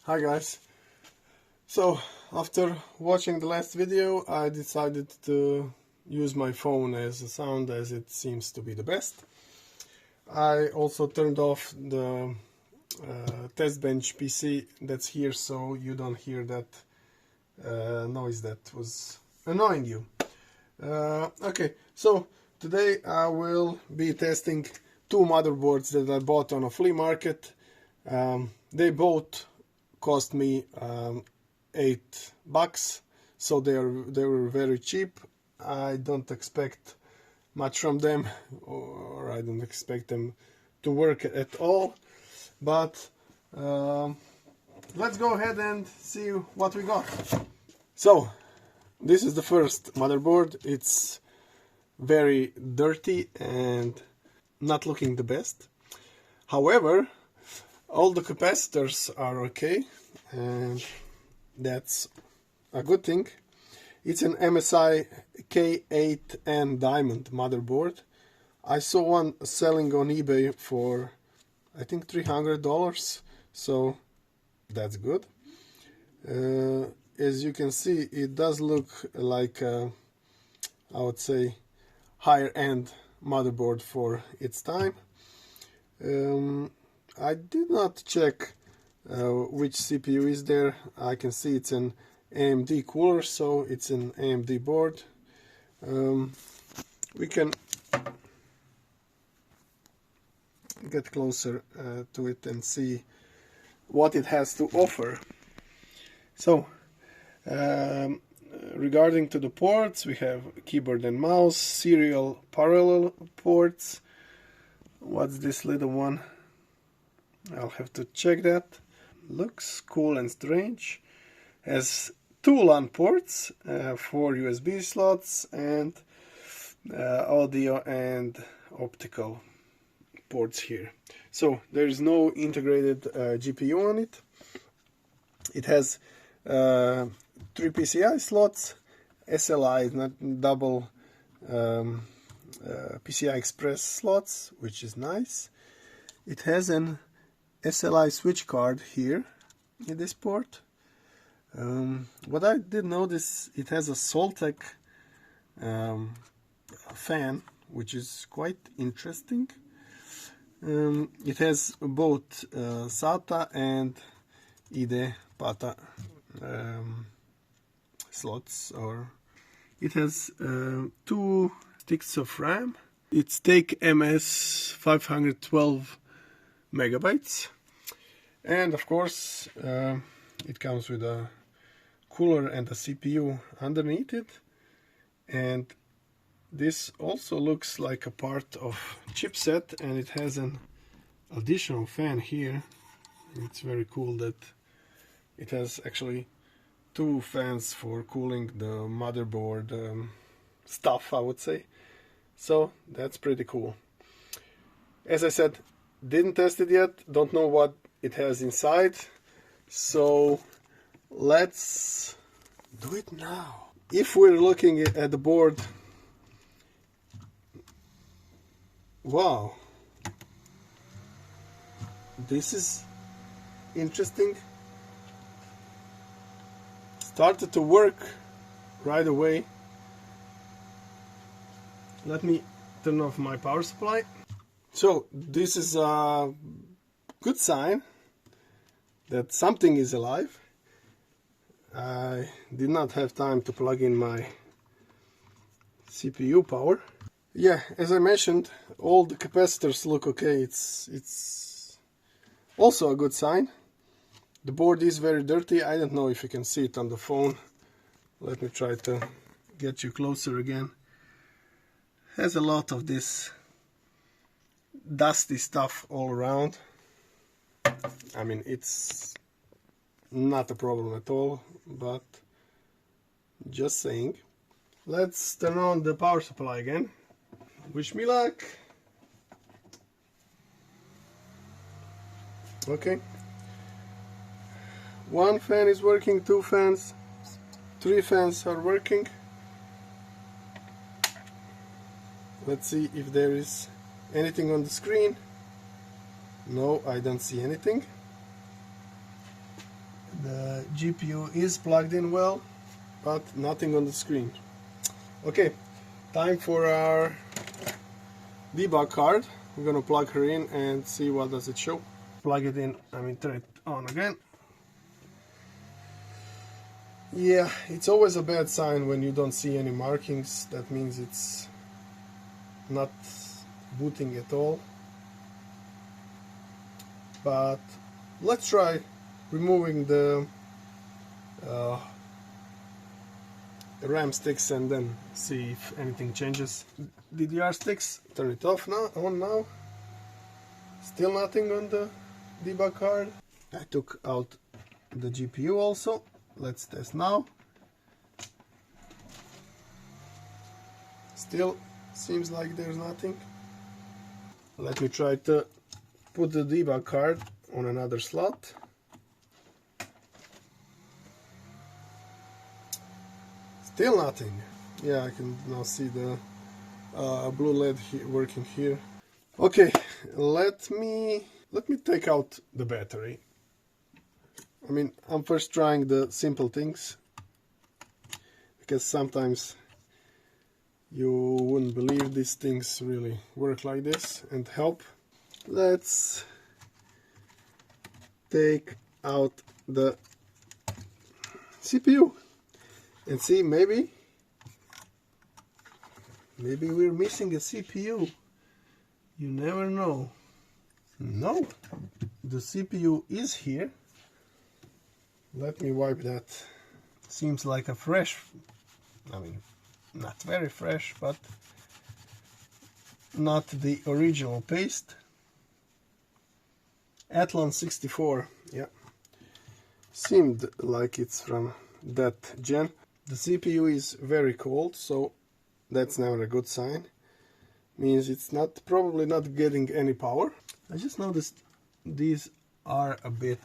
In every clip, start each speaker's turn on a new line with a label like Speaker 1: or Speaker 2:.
Speaker 1: Hi guys, so after watching the last video I decided to use my phone as a sound, as it seems to be the best. I also turned off the test bench PC that's here, so you don't hear that noise that was annoying you. Okay, so today I will be testing two motherboards that I bought on a flea market. They both cost me $8, so they were very cheap. I don't expect much from them, or I don't expect them to work at all, but let's go ahead and see what we got. So this is the first motherboard. It's very dirty and not looking the best. However, all the capacitors are okay, and that's a good thing. It's an MSI K8N Diamond Motherboard. I saw one selling on eBay for I think $300, so that's good. As you can see, it does look like I would say higher end motherboard for its time. I did not check which CPU is there. I can see it's an AMD cooler, so it's an AMD board. We can get closer to it and see what it has to offer. So regarding to the ports, we have keyboard and mouse, serial parallel ports. What's this little one? I'll have to check that. Looks cool and strange. Has two LAN ports, 4 USB slots, and audio and optical ports here. So there is no integrated GPU on it. It has 3 PCI slots, SLI, not double PCI Express slots, which is nice. It has an SLI switch card here in this port. What I did notice, it has a Soltec fan, which is quite interesting. It has both SATA and IDE PATA slots, or it has 2 sticks of RAM. It's take MS 512 megabytes, and of course it comes with a cooler and a CPU underneath it, and this also looks like a part of chipset, and it has an additional fan here. It's very cool that it has actually 2 fans for cooling the motherboard stuff, I would say. So that's pretty cool. As I said, didn't test it yet, don't know what it has inside, so let's do it now. If we're looking at the board, wow, this is interesting. Started to work right away. Let me turn off my power supply. So this is a good sign that something is alive. I did not have time to plug in my CPU power. Yeah, as I mentioned, all the capacitors look okay. It's also a good sign. The board is very dirty. I don't know if you can see it on the phone. Let me try to get you closer again. Has a lot of this dusty stuff all around. I mean, it's not a problem at all, but just saying. Let's turn on the power supply again. Wish me luck. Okay. 1 fan is working, 2 fans, 3 fans are working. Let's see if there is anything on the screen. No, I don't see anything. The GPU is plugged in well, but nothing on the screen. Okay, time for our debug card. We're gonna plug her in and see what does it show. Plug it in, turn it on again. Yeah, it's always a bad sign when you don't see any markings. That means it's not booting at all. But let's try removing the RAM sticks and then see if anything changes. DDR sticks, turn it off now, on now. Still nothing on the debug card. I took out the GPU also. Let's test now. Still seems like there's nothing. Let me try to put the debug card on another slot. Still nothing. Yeah, I can now see the blue LED working here. Okay, let me take out the battery. I'm first trying the simple things, because sometimes you wouldn't believe these things really work like this and help. Let's take out the CPU and see, maybe we're missing a CPU. You never know. No, the CPU is here. Let me wipe that. Seems like a fresh, not very fresh, but not the original paste. Athlon 64, yeah. Seemed like it's from that gen. The CPU is very cold, so that's never a good sign. Means it's probably not getting any power. I just noticed these are a bit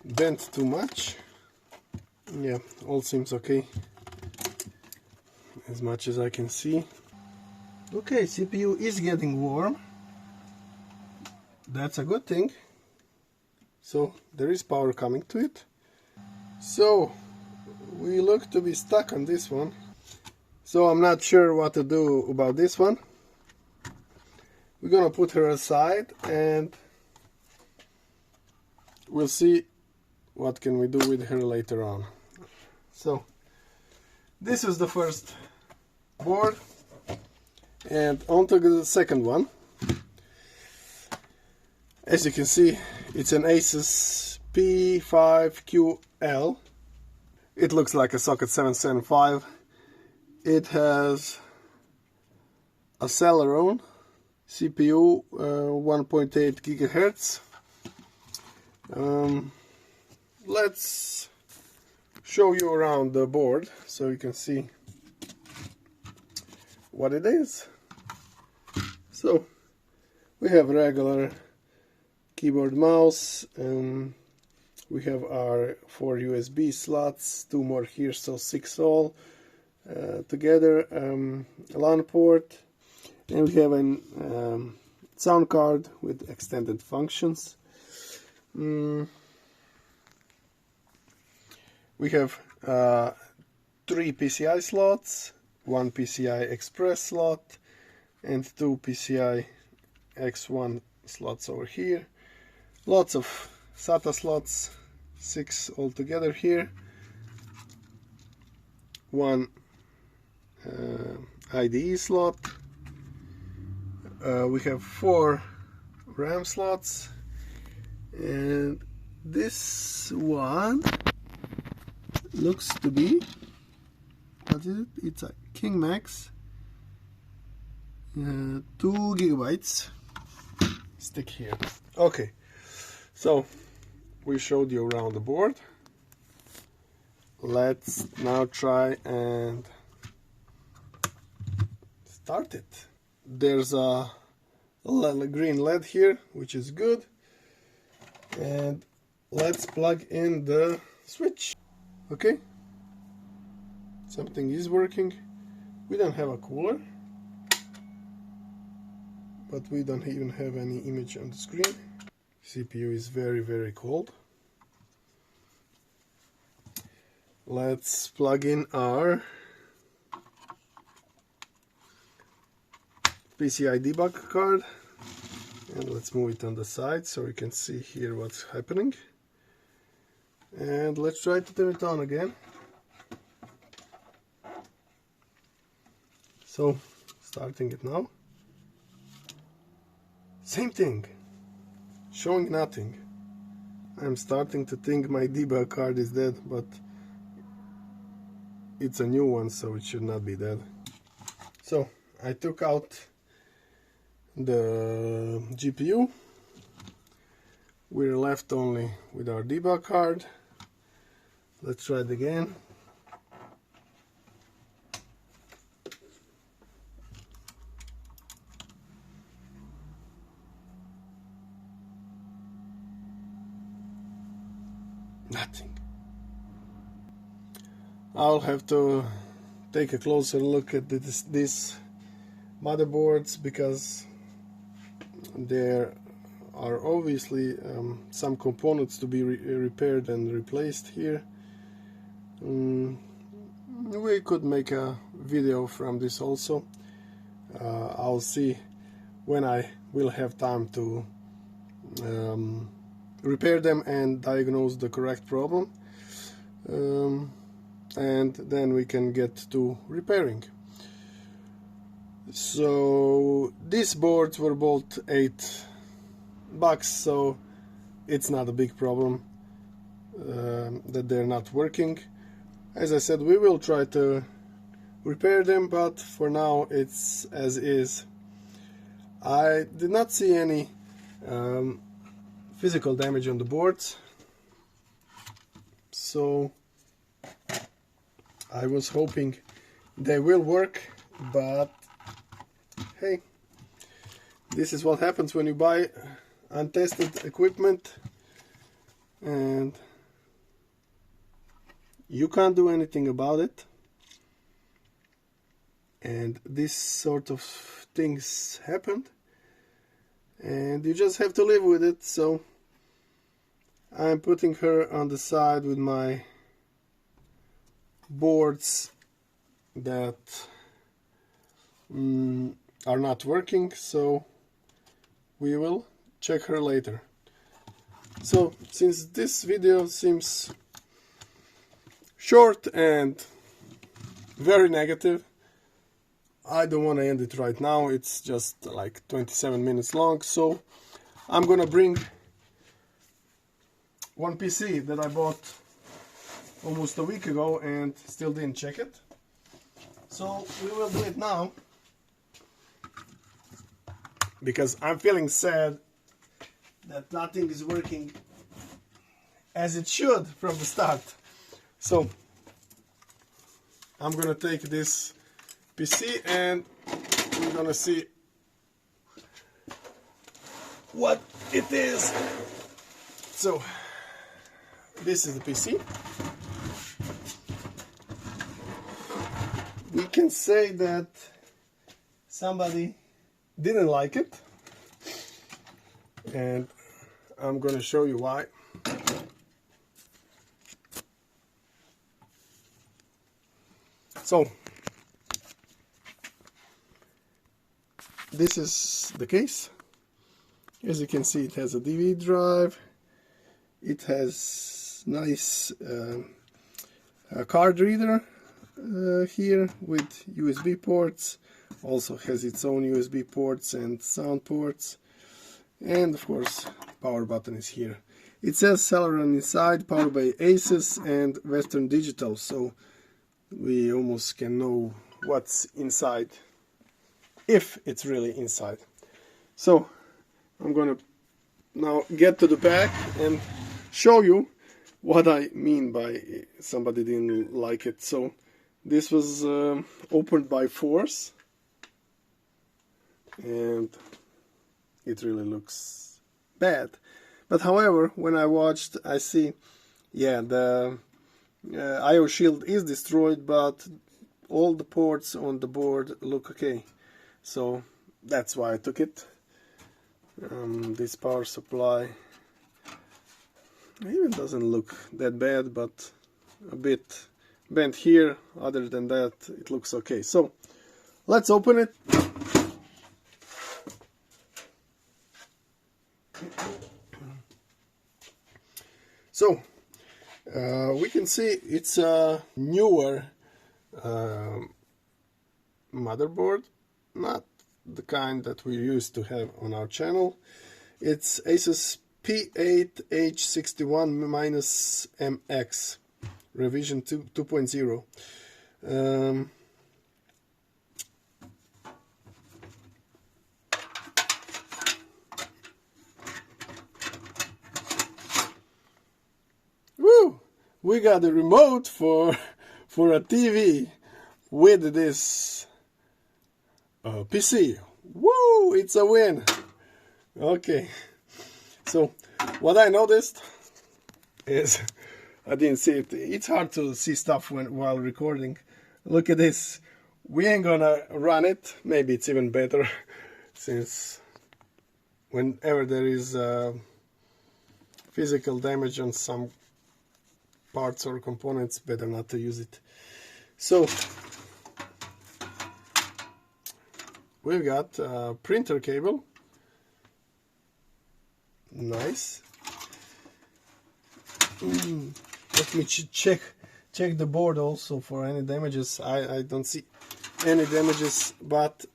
Speaker 1: bent too much. Yeah, all seems okay as much as I can see. Okay, CPU is getting warm. That's a good thing. So there is power coming to it. So we look to be stuck on this one. So I'm not sure what to do about this one. We're gonna put her aside and we'll see what can we do with her later on. So this is the first board, and on to the second one. As you can see, it's an Asus P5QL. It looks like a socket 775. It has a Celeron CPU, 1.8 gigahertz. Let's show you around the board so you can see what it is. So we have regular keyboard, mouse, we have our 4 USB slots, 2 more here, so 6 all together, a LAN port, and we have a sound card with extended functions. We have 3 PCI slots, 1 PCI Express slot, and 2 PCI X1 slots over here. Lots of SATA slots, 6 altogether here. 1 IDE slot. We have 4 RAM slots, and this one looks to be, what is it? It's a King Max, 2 gigabytes. Stick here. Okay, so we showed you around the board. Let's now try and start it. There's a green LED here, which is good. And let's plug in the switch. Okay, something is working. We don't have a cooler. but we don't even have any image on the screen. CPU is very cold. Let's plug in our PCI debug card and let's move it on the side so we can see here what's happening. And let's try to turn it on again. So, starting it now. Same thing, showing nothing. I'm starting to think my debug card is dead, but it's a new one, so it should not be dead. So, I took out the GPU. We're left only with our debug card. Let's try it again. Nothing. I'll have to take a closer look at these motherboards because there are obviously some components to be repaired and replaced here. We could make a video from this also. I'll see when I will have time to repair them and diagnose the correct problem, and then we can get to repairing. So these boards were both $8, so it's not a big problem that they're not working. As I said, we will try to repair them, but for now it's as is. I did not see any physical damage on the boards, so I was hoping they will work, but hey, this is what happens when you buy untested equipment and you can't do anything about it, and this sort of things happened and you just have to live with it. So I'm putting her on the side with my boards that are not working, so we will check her later. So since this video seems short and very negative, I don't want to end it right now. It's just like 27 minutes long, so I'm gonna bring one PC that I bought almost a week ago and still didn't check it. So we will do it now because I'm feeling sad that nothing is working as it should from the start. So I'm gonna take this PC and we're gonna see what it is. So this is the PC. We can say that somebody didn't like it, and I'm gonna show you why. So this is the case. As you can see, it has a DVD drive. It has nice card reader here with USB ports. Also has its own USB ports and sound ports. And of course, power button is here. It says Celeron inside, powered by Asus and Western Digital, so we almost can know what's inside, if it's really inside. So I'm gonna now get to the back and show you what I mean by somebody didn't like it. So this was opened by force, and it really looks bad. But however, when I watched, I see, yeah, the I/O shield is destroyed, but all the ports on the board look okay. So that's why I took it. This power supply even doesn't look that bad, but a bit bent here. Other than that, it looks okay. So let's open it. So we can see it's a newer motherboard, not the kind that we used to have on our channel. It's Asus P8H61-MX revision 2.0. Woo! We got a remote for a TV with this PC. Woo! It's a win. Okay. So what I noticed is I didn't see it. It's hard to see stuff while recording. Look at this. We ain't gonna run it. Maybe it's even better, since whenever there is physical damage on some parts or components, better not to use it. So we've got a printer cable. Nice. Let me check the board also for any damages. I don't see any damages, but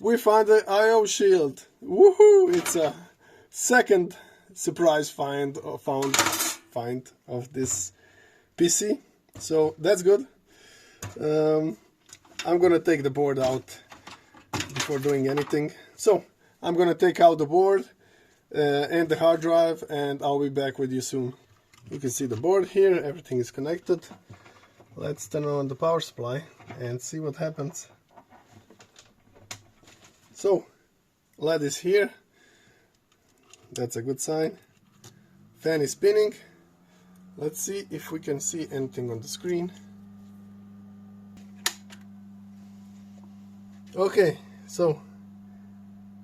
Speaker 1: we found the I/O shield. Woohoo! It's a second surprise find of this PC, so that's good. I'm gonna take the board out before doing anything. So I'm gonna take out the board and the hard drive, and I'll be back with you soon. You can see the board here, everything is connected. Let's turn on the power supply and see what happens. So LED is here, that's a good sign. Fan is spinning. Let's see if we can see anything on the screen. Okay, so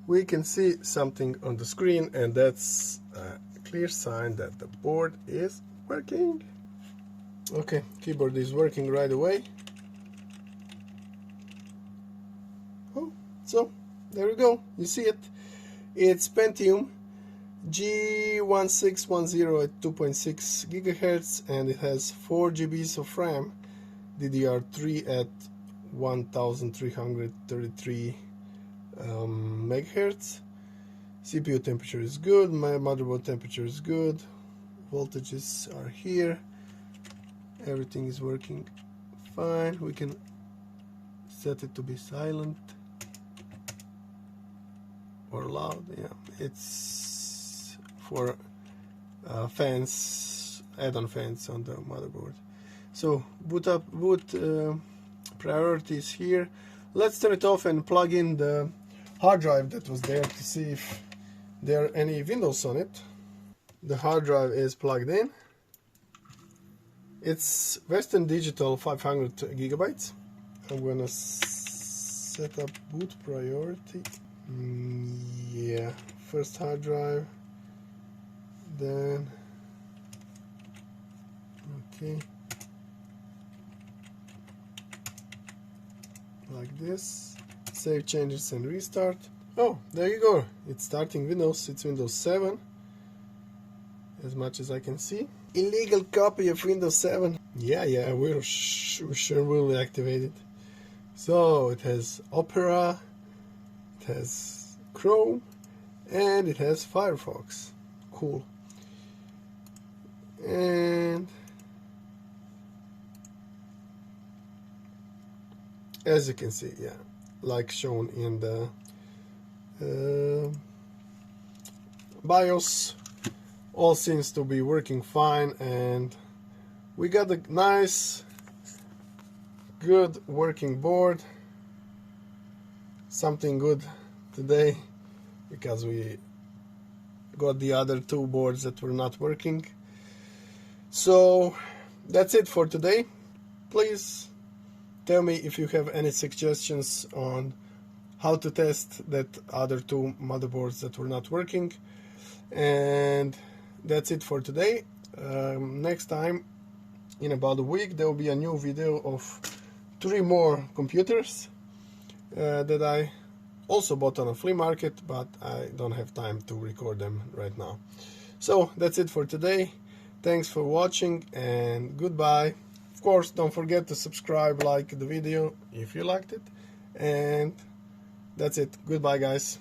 Speaker 1: we can see something on the screen, and that's a clear sign that the board is working. Okay, keyboard is working right away. Oh, so there we go. You see it. It's Pentium G1610 at 2.6 GHz, and it has 4 GB of RAM, DDR3 at 1333 megahertz. CPU temperature is good, my motherboard temperature is good, voltages are here, everything is working fine. We can set it to be silent or loud. Yeah, it's for fans, add-on fans on the motherboard. So boot priorities here. Let's turn it off and plug in the hard drive that was there to see if there are any Windows on it. The hard drive is plugged in. It's Western Digital 500 gigabytes. I'm gonna set up boot priority. Yeah, first hard drive, then okay, like this. Save changes and restart. Oh, there you go. It's starting Windows. It's Windows 7, as much as I can see. Illegal copy of Windows 7. Yeah, we sure will activate it. So it has Opera, it has Chrome, and it has Firefox. Cool. And as you can see, yeah, like shown in the BIOS, all seems to be working fine, and we got a nice, good working board. Something good today, because we got the other two boards that were not working. So that's it for today. Please tell me if you have any suggestions on how to test that other two motherboards that were not working. And that's it for today. Next time, in about a week, there will be a new video of 3 more computers that I also bought on a flea market, but I don't have time to record them right now. So that's it for today. Thanks for watching and goodbye. Of course, don't forget to subscribe, like the video if you liked it, and that's it. Goodbye, guys.